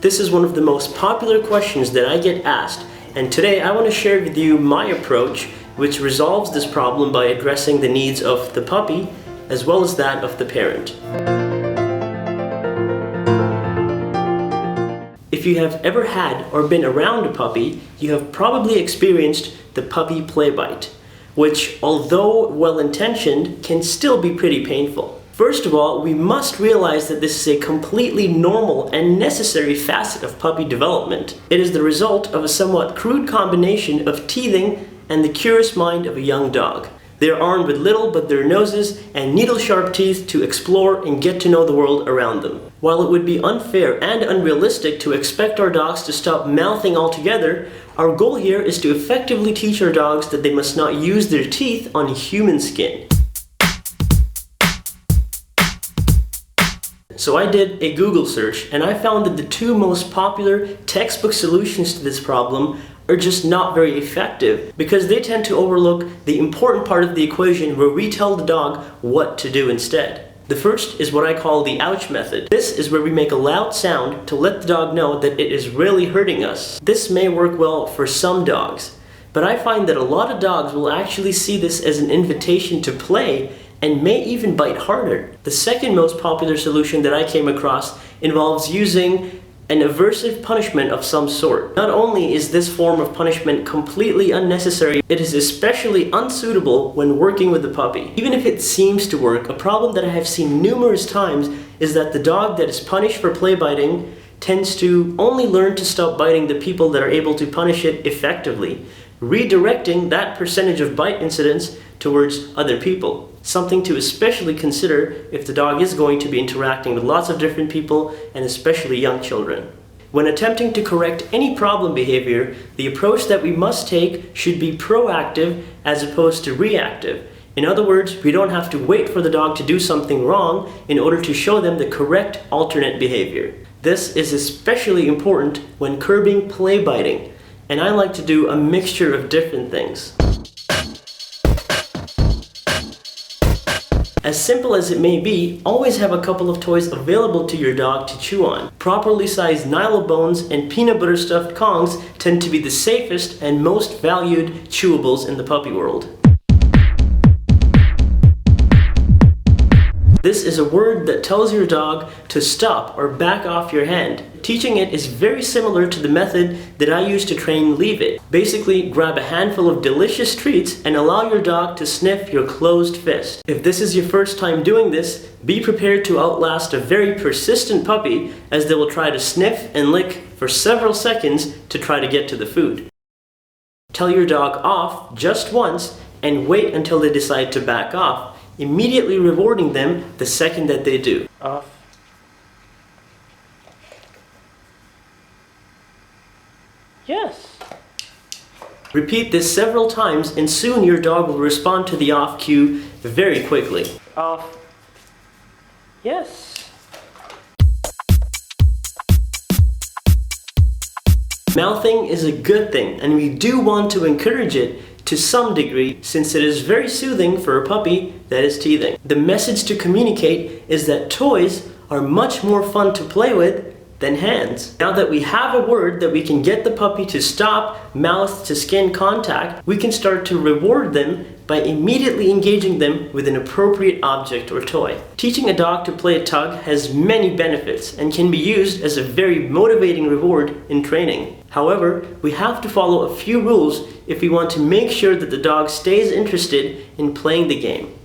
This is one of the most popular questions that I get asked, and today I want to share with you my approach which resolves this problem by addressing the needs of the puppy as well as that of the parent. If you have ever had or been around a puppy, you have probably experienced the puppy play bite, which, although well-intentioned, can still be pretty painful. First of all, we must realize that this is a completely normal and necessary facet of puppy development. It is the result of a somewhat crude combination of teething and the curious mind of a young dog. They are armed with little but their noses and needle-sharp teeth to explore and get to know the world around them. While it would be unfair and unrealistic to expect our dogs to stop mouthing altogether, our goal here is to effectively teach our dogs that they must not use their teeth on human skin. So I did a Google search and I found that the two most popular textbook solutions to this problem are just not very effective because they tend to overlook the important part of the equation where we tell the dog what to do instead. The first is what I call the ouch method. This is where we make a loud sound to let the dog know that it is really hurting us. This may work well for some dogs, but I find that a lot of dogs will actually see this as an invitation to play and may even bite harder. The second most popular solution that I came across involves using an aversive punishment of some sort. Not only is this form of punishment completely unnecessary, it is especially unsuitable when working with the puppy. Even if it seems to work, a problem that I have seen numerous times is that the dog that is punished for play biting tends to only learn to stop biting the people that are able to punish it effectively, redirecting that percentage of bite incidents towards other people. Something to especially consider if the dog is going to be interacting with lots of different people and especially young children. When attempting to correct any problem behavior, the approach that we must take should be proactive as opposed to reactive. In other words, we don't have to wait for the dog to do something wrong in order to show them the correct alternate behavior. This is especially important when curbing play biting, and I like to do a mixture of different things. As simple as it may be, always have a couple of toys available to your dog to chew on. Properly sized Nylobones and peanut butter stuffed Kongs tend to be the safest and most valued chewables in the puppy world. This is a word that tells your dog to stop or back off your hand. Teaching it is very similar to the method that I use to train Leave It. Basically, grab a handful of delicious treats and allow your dog to sniff your closed fist. If this is your first time doing this, be prepared to outlast a very persistent puppy as they will try to sniff and lick for several seconds to try to get to the food. Tell your dog off just once and wait until they decide to back off, immediately rewarding them the second that they do. Off. Yes. Repeat this several times and soon your dog will respond to the off cue very quickly. Off. Yes. Mouthing is a good thing and we do want to encourage it to some degree since it is very soothing for a puppy that is teething. The message to communicate is that toys are much more fun to play with than hands. Now that we have a word that we can get the puppy to stop mouth to skin contact, we can start to reward them by immediately engaging them with an appropriate object or toy. Teaching a dog to play tug has many benefits and can be used as a very motivating reward in training. However, we have to follow a few rules if we want to make sure that the dog stays interested in playing the game.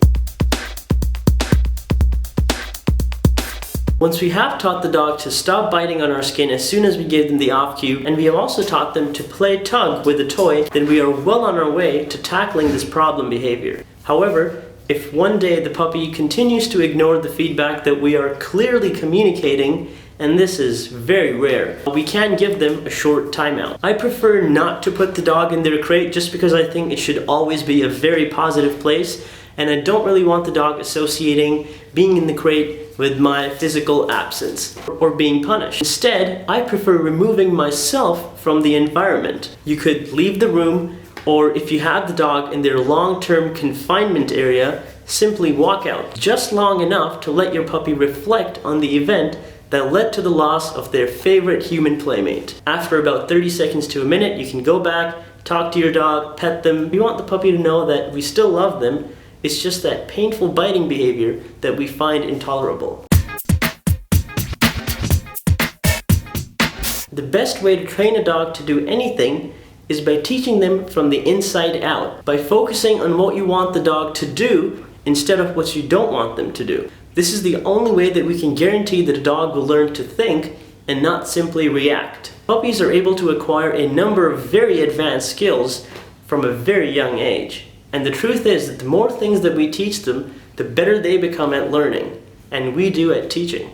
Once we have taught the dog to stop biting on our skin as soon as we gave them the off cue, and we have also taught them to play tug with a toy, then we are well on our way to tackling this problem behavior. However, if one day the puppy continues to ignore the feedback that we are clearly communicating, and this is very rare, we can give them a short timeout. I prefer not to put the dog in their crate just because I think it should always be a very positive place, and I don't really want the dog associating being in the crate with my physical absence or being punished. Instead, I prefer removing myself from the environment. You could leave the room, or if you have the dog in their long-term confinement area, simply walk out just long enough to let your puppy reflect on the event that led to the loss of their favorite human playmate. After about 30 seconds to a minute, you can go back, talk to your dog, pet them. We want the puppy to know that we still love them. It's just that painful biting behavior that we find intolerable. The best way to train a dog to do anything is by teaching them from the inside out, by focusing on what you want the dog to do instead of what you don't want them to do. This is the only way that we can guarantee that a dog will learn to think and not simply react. Puppies are able to acquire a number of very advanced skills from a very young age. And the truth is that the more things that we teach them, the better they become at learning, and we do at teaching.